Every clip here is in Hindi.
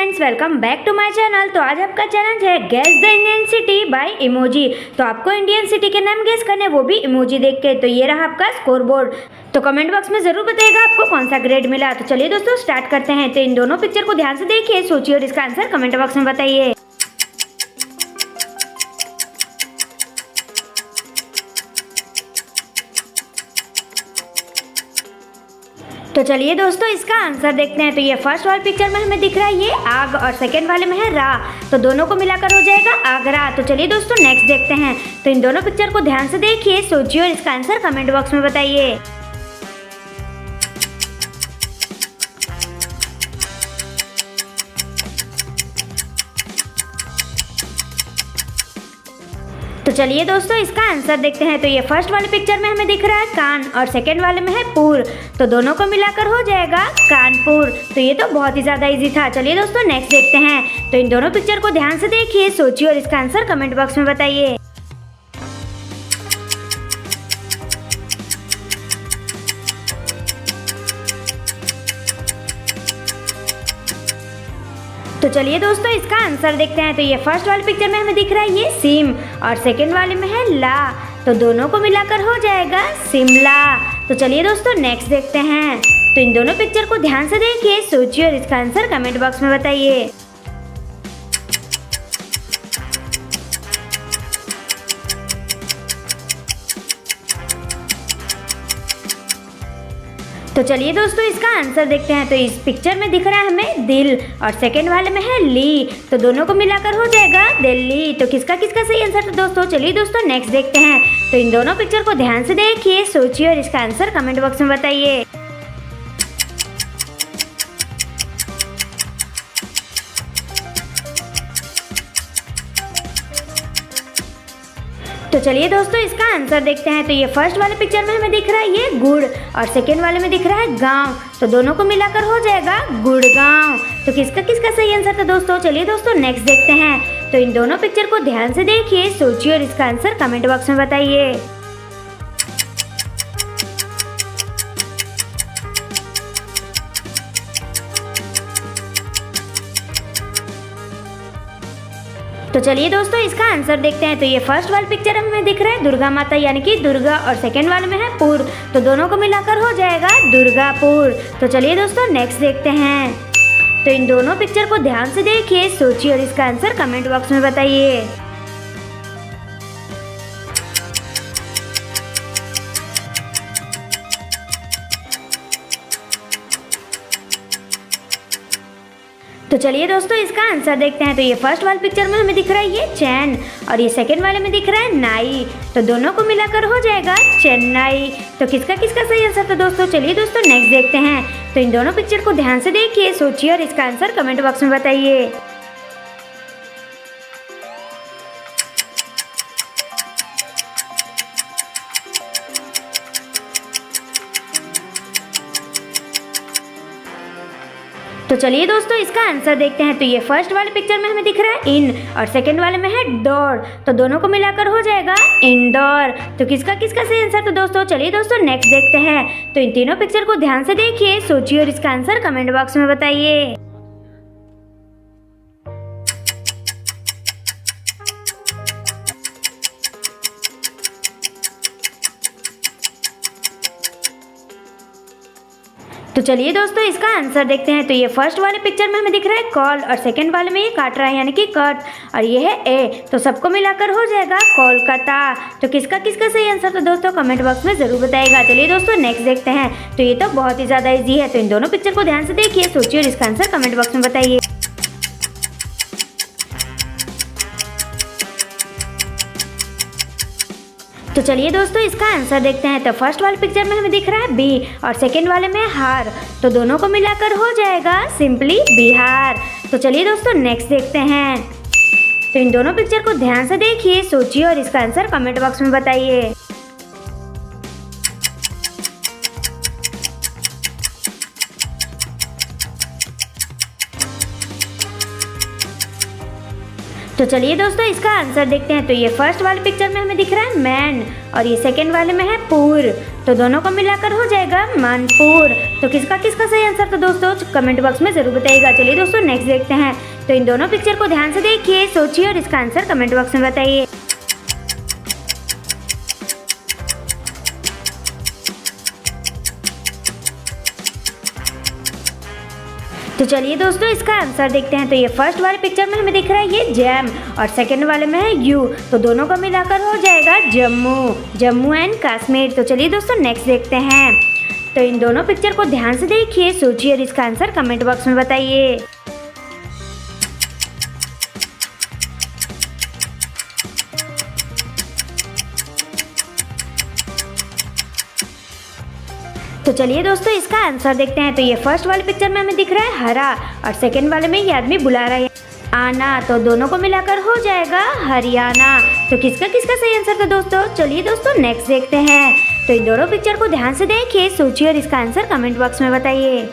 Friends, welcome back to my channel. तो आज आपका चैलेंज है guess the Indian city by emoji. तो आपको इंडियन सिटी के नाम गेस करने, वो भी इमोजी देख के। तो ये रहा आपका स्कोर बोर्ड। तो कमेंट बॉक्स में जरूर बताइएगा आपको कौन सा ग्रेड मिला। तो चलिए दोस्तों स्टार्ट करते हैं। तो इन दोनों पिक्चर को ध्यान से देखिए, सोचिए और इसका आंसर कमेंट बॉक्स में बताइए। तो चलिए दोस्तों इसका आंसर देखते हैं। तो ये फर्स्ट वाले पिक्चर में हमें दिख रहा है ये आग, और सेकंड वाले में है रा। तो दोनों को मिलाकर हो जाएगा आगरा। तो चलिए दोस्तों नेक्स्ट देखते हैं। तो इन दोनों पिक्चर को ध्यान से देखिए, सोचिए और इसका आंसर कमेंट बॉक्स में बताइए। तो चलिए दोस्तों इसका आंसर देखते हैं। तो ये फर्स्ट वाले पिक्चर में हमें दिख रहा है कान, और सेकंड वाले में है पुर। तो दोनों को मिलाकर हो जाएगा कानपुर। तो ये तो बहुत ही ज़्यादा इजी था। चलिए दोस्तों नेक्स्ट देखते हैं। तो इन दोनों पिक्चर को ध्यान से देखिए, सोचिए और इसका आंसर कमेंट बॉक्स में बताइए। तो चलिए दोस्तों इसका आंसर देखते हैं। तो ये फर्स्ट वाले पिक्चर में हमें दिख रहा है ये सिम, और सेकंड वाले में है ला। तो दोनों को मिलाकर हो जाएगा शिमला। तो चलिए दोस्तों नेक्स्ट देखते हैं। तो इन दोनों पिक्चर को ध्यान से देखिए, सोचिए और इसका आंसर कमेंट बॉक्स में बताइए। तो चलिए दोस्तों इसका आंसर देखते हैं। तो इस पिक्चर में दिख रहा है हमें दिल, और सेकंड वाले में है ली। तो दोनों को मिलाकर हो जाएगा दिल्ली। तो किसका किसका सही आंसर था दोस्तों। चलिए दोस्तों नेक्स्ट देखते हैं। तो इन दोनों पिक्चर को ध्यान से देखिए, सोचिए और इसका आंसर कमेंट बॉक्स में बताइए। तो चलिए दोस्तों इसका आंसर देखते हैं। तो ये फर्स्ट वाले पिक्चर में हमें दिख रहा है ये गुड़, और सेकंड वाले में दिख रहा है गांव। तो दोनों को मिलाकर हो जाएगा गुड़गांव। तो किसका किसका सही आंसर था दोस्तों। चलिए दोस्तों नेक्स्ट देखते हैं। तो इन दोनों पिक्चर को ध्यान से देखिए, सोचिए और इसका आंसर कमेंट बॉक्स में बताइए। तो चलिए दोस्तों इसका आंसर देखते हैं। तो ये फर्स्ट वाले पिक्चर हमें दिख रहा है दुर्गा माता, यानी कि दुर्गा, और सेकंड वाले में है पुर। तो दोनों को मिलाकर हो जाएगा दुर्गापुर। तो चलिए दोस्तों नेक्स्ट देखते हैं। तो इन दोनों पिक्चर को ध्यान से देखिए, सोचिए और इसका आंसर कमेंट बॉक्स में बताइए। तो चलिए दोस्तों इसका आंसर देखते हैं। तो ये फर्स्ट वाले पिक्चर में हमें दिख रहा है ये चैन, और ये सेकंड वाले में दिख रहा है नाई। तो दोनों को मिलाकर हो जाएगा चेन्नई। तो किसका किसका सही आंसर था दोस्तों। चलिए दोस्तों नेक्स्ट देखते हैं। तो इन दोनों पिक्चर को ध्यान से देखिए, सोचिए और इसका आंसर कमेंट बॉक्स में बताइए। तो चलिए दोस्तों इसका आंसर देखते हैं। तो ये फर्स्ट वाले पिक्चर में हमें दिख रहा है इन, और सेकंड वाले में है डोर। तो दोनों को मिलाकर हो जाएगा इंडोर। तो किसका किसका सही आंसर था दोस्तों। चलिए दोस्तों नेक्स्ट देखते हैं। तो इन तीनों पिक्चर को ध्यान से देखिए, सोचिए और इसका आंसर कमेंट बॉक्स में बताइए। तो चलिए दोस्तों इसका आंसर देखते हैं। तो ये फर्स्ट वाले पिक्चर में हमें दिख रहा है कॉल, और सेकंड वाले में ये काट रहा है, यानी कि कट, और ये है ए। तो सबको मिलाकर हो जाएगा कोलकाता। तो किसका किसका सही आंसर था दोस्तों, कमेंट बॉक्स में जरूर बताइएगा। चलिए दोस्तों नेक्स्ट देखते हैं। तो ये तो बहुत ही ज़्यादा ईजी है। तो इन दोनों पिक्चर को ध्यान से देखिए, सोचिए और इसका आंसर कमेंट बॉक्स में बताइए। तो चलिए दोस्तों इसका आंसर देखते हैं। तो फर्स्ट वाले पिक्चर में हमें दिख रहा है बी, और सेकंड वाले में हार। तो दोनों को मिलाकर हो जाएगा सिंपली बिहार। तो चलिए दोस्तों नेक्स्ट देखते हैं। तो इन दोनों पिक्चर को ध्यान से देखिए, सोचिए और इसका आंसर कमेंट बॉक्स में बताइए। तो चलिए दोस्तों इसका आंसर देखते हैं। तो ये फर्स्ट वाले पिक्चर में हमें दिख रहा है मैन और ये सेकंड वाले में है पुर, तो दोनों को मिलाकर हो जाएगा मनपुर। तो किसका किसका सही आंसर था दोस्तों कमेंट बॉक्स में जरूर बताइएगा। चलिए दोस्तों नेक्स्ट देखते हैं। तो इन दोनों पिक्चर को ध्यान से देखिए, सोचिए और इसका आंसर कमेंट बॉक्स में बताइए। तो चलिए दोस्तों इसका आंसर देखते हैं। तो ये फर्स्ट वाले पिक्चर में हमें दिख रहा है ये जैम और सेकंड वाले में है यू, तो दोनों को मिलाकर हो जाएगा जम्मू एंड कश्मीर। तो चलिए दोस्तों नेक्स्ट देखते हैं। तो इन दोनों पिक्चर को ध्यान से देखिए, सोचिए और इसका आंसर कमेंट बॉक्स में बताइए। तो चलिए दोस्तों इसका आंसर देखते हैं। तो ये फर्स्ट वाले पिक्चर में हमें दिख रहा है हरा और सेकंड वाले में ये आदमी बुला रहा है आना, तो दोनों को मिलाकर हो जाएगा हरियाणा। तो किसका किसका सही आंसर था दोस्तों। चलिए दोस्तों नेक्स्ट देखते हैं। तो इन दोनों पिक्चर को ध्यान से देखिए, सोचिए और इसका आंसर कमेंट बॉक्स में बताइए।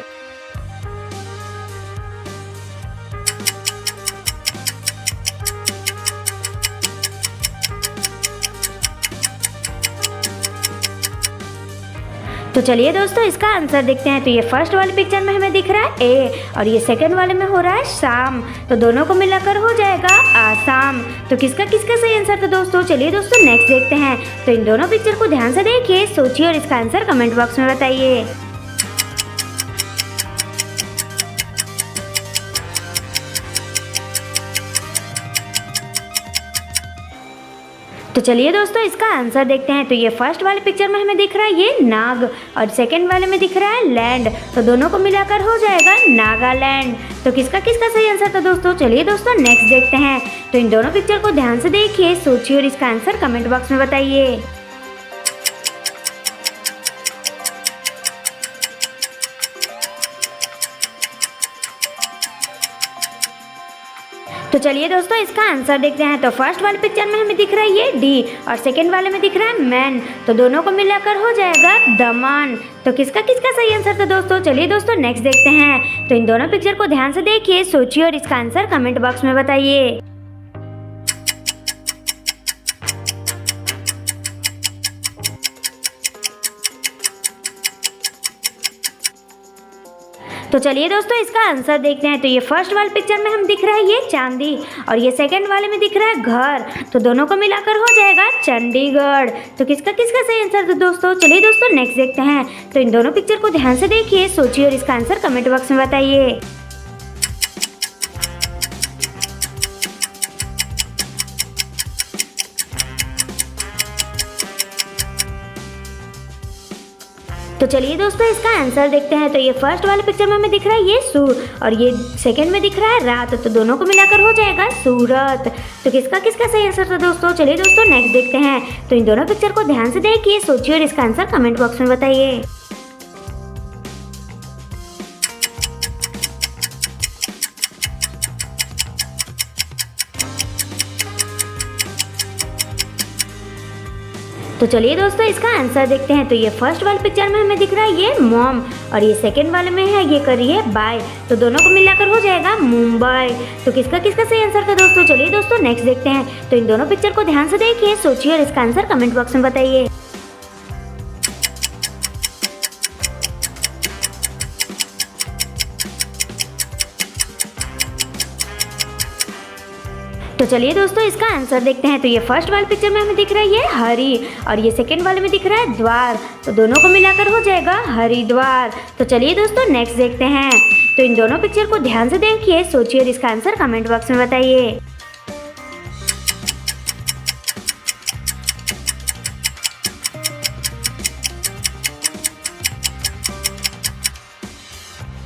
तो चलिए दोस्तों इसका आंसर देखते हैं। तो ये फर्स्ट वाले पिक्चर में हमें दिख रहा है ए और ये सेकंड वाले में हो रहा है शाम, तो दोनों को मिलाकर हो जाएगा आसाम। तो किसका किसका सही आंसर था दोस्तों। चलिए दोस्तों नेक्स्ट देखते हैं। तो इन दोनों पिक्चर को ध्यान से देखिए, सोचिए और इसका आंसर कमेंट बॉक्स में बताइए। तो चलिए दोस्तों इसका आंसर देखते हैं। तो ये फर्स्ट वाले पिक्चर में हमें दिख रहा है ये नाग और सेकंड वाले में दिख रहा है लैंड, तो दोनों को मिलाकर हो जाएगा नागालैंड। तो किसका किसका सही आंसर था दोस्तों। चलिए दोस्तों नेक्स्ट देखते हैं। तो इन दोनों पिक्चर को ध्यान से देखिए, सोचिए और इसका आंसर कमेंट बॉक्स में बताइए। तो चलिए दोस्तों इसका आंसर देखते हैं। तो फर्स्ट वाले पिक्चर में हमें दिख रहा है ये डी और सेकंड वाले में दिख रहा है मैन, तो दोनों को मिलाकर हो जाएगा दमन। तो किसका किसका सही आंसर था दोस्तों। चलिए दोस्तों नेक्स्ट देखते हैं। तो इन दोनों पिक्चर को ध्यान से देखिए, सोचिए और इसका आंसर कमेंट बॉक्स में बताइए। तो चलिए दोस्तों इसका आंसर देखते हैं। तो ये फर्स्ट वाले पिक्चर में हम दिख रहा है ये चांदी और ये सेकंड वाले में दिख रहा है घर, तो दोनों को मिलाकर हो जाएगा चंडीगढ़। तो किसका किसका सही आंसर था दोस्तों। चलिए दोस्तों नेक्स्ट देखते हैं। तो इन दोनों पिक्चर को ध्यान से देखिए, सोचिए और इसका आंसर कमेंट बॉक्स में बताइए। तो चलिए दोस्तों इसका आंसर देखते हैं। तो ये फर्स्ट वाले पिक्चर में हमें दिख रहा है ये सू और ये सेकंड में दिख रहा है रात, तो दोनों को मिलाकर हो जाएगा सूरत। तो किसका किसका सही आंसर था दोस्तों। चलिए दोस्तों नेक्स्ट देखते हैं। तो इन दोनों पिक्चर को ध्यान से देखिए, सोचिए और इसका आंसर कमेंट बॉक्स में बताइए। तो चलिए दोस्तों इसका आंसर देखते हैं। तो ये फर्स्ट वाले पिक्चर में हमें दिख रहा है ये मॉम और ये सेकंड वाले में है ये करिए बाय, तो दोनों को मिलाकर हो जाएगा मुंबई। तो किसका किसका सही आंसर था दोस्तों। चलिए दोस्तों नेक्स्ट देखते हैं। तो इन दोनों पिक्चर को ध्यान से देखिए, सोचिए और इसका आंसर कमेंट बॉक्स में बताइए। तो चलिए दोस्तों इसका आंसर देखते हैं। तो ये फर्स्ट वाले पिक्चर में हमें दिख रहा है ये हरी और ये सेकंड वाले में दिख रहा है द्वार, तो दोनों को मिलाकर हो जाएगा हरिद्वार। तो चलिए दोस्तों नेक्स्ट देखते हैं। तो इन दोनों पिक्चर को ध्यान से देखिए, सोचिए और इसका आंसर कमेंट बॉक्स में बताइए।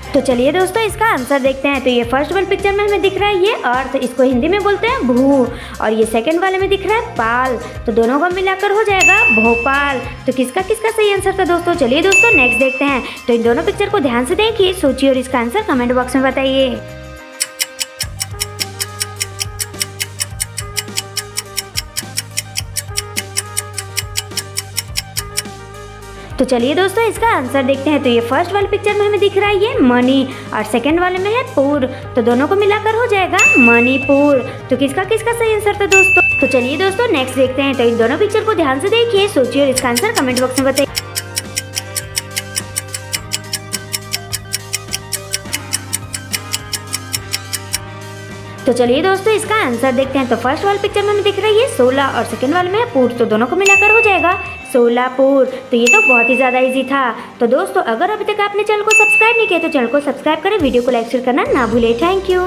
तो चलिए दोस्तों इसका आंसर देखते हैं। तो ये फर्स्ट वाले पिक्चर में हमें दिख रहा है ये अर्थ, इसको हिंदी में बोलते हैं भू, और ये सेकंड वाले में दिख रहा है पाल, तो दोनों को मिलाकर हो जाएगा भोपाल। तो किसका किसका सही आंसर था दोस्तों। चलिए दोस्तों नेक्स्ट देखते हैं। तो इन दोनों पिक्चर को ध्यान से देखिए, सोचिए और इसका आंसर कमेंट बॉक्स में बताइए। तो चलिए दोस्तों इसका आंसर देखते हैं। तो ये फर्स्ट वाली पिक्चर में हमें दिख रहा है ये मणि और सेकंड वाले में है पुर, तो दोनों को मिलाकर हो जाएगा मणिपुर। तो किसका किसका सही आंसर था दोस्तों। तो चलिए दोस्तों नेक्स्ट देखते हैं। तो इन दोनों पिक्चर को ध्यान से देखिए, सोचिए और इसका आंसर कमेंट बॉक्स में बताइए। तो चलिए दोस्तों इसका आंसर देखते हैं। तो फर्स्ट वाले पिक्चर में हमें दिख रही है 16 और सेकंड वाले में है पुर, तो दोनों को मिलाकर हो जाएगा सोलापुर। तो ये तो बहुत ही ज़्यादा इजी था। तो दोस्तों अगर अभी तक आपने चैनल को सब्सक्राइब नहीं किया तो चैनल को सब्सक्राइब करें, वीडियो को लाइक शेयर करना ना भूलें। Thank you.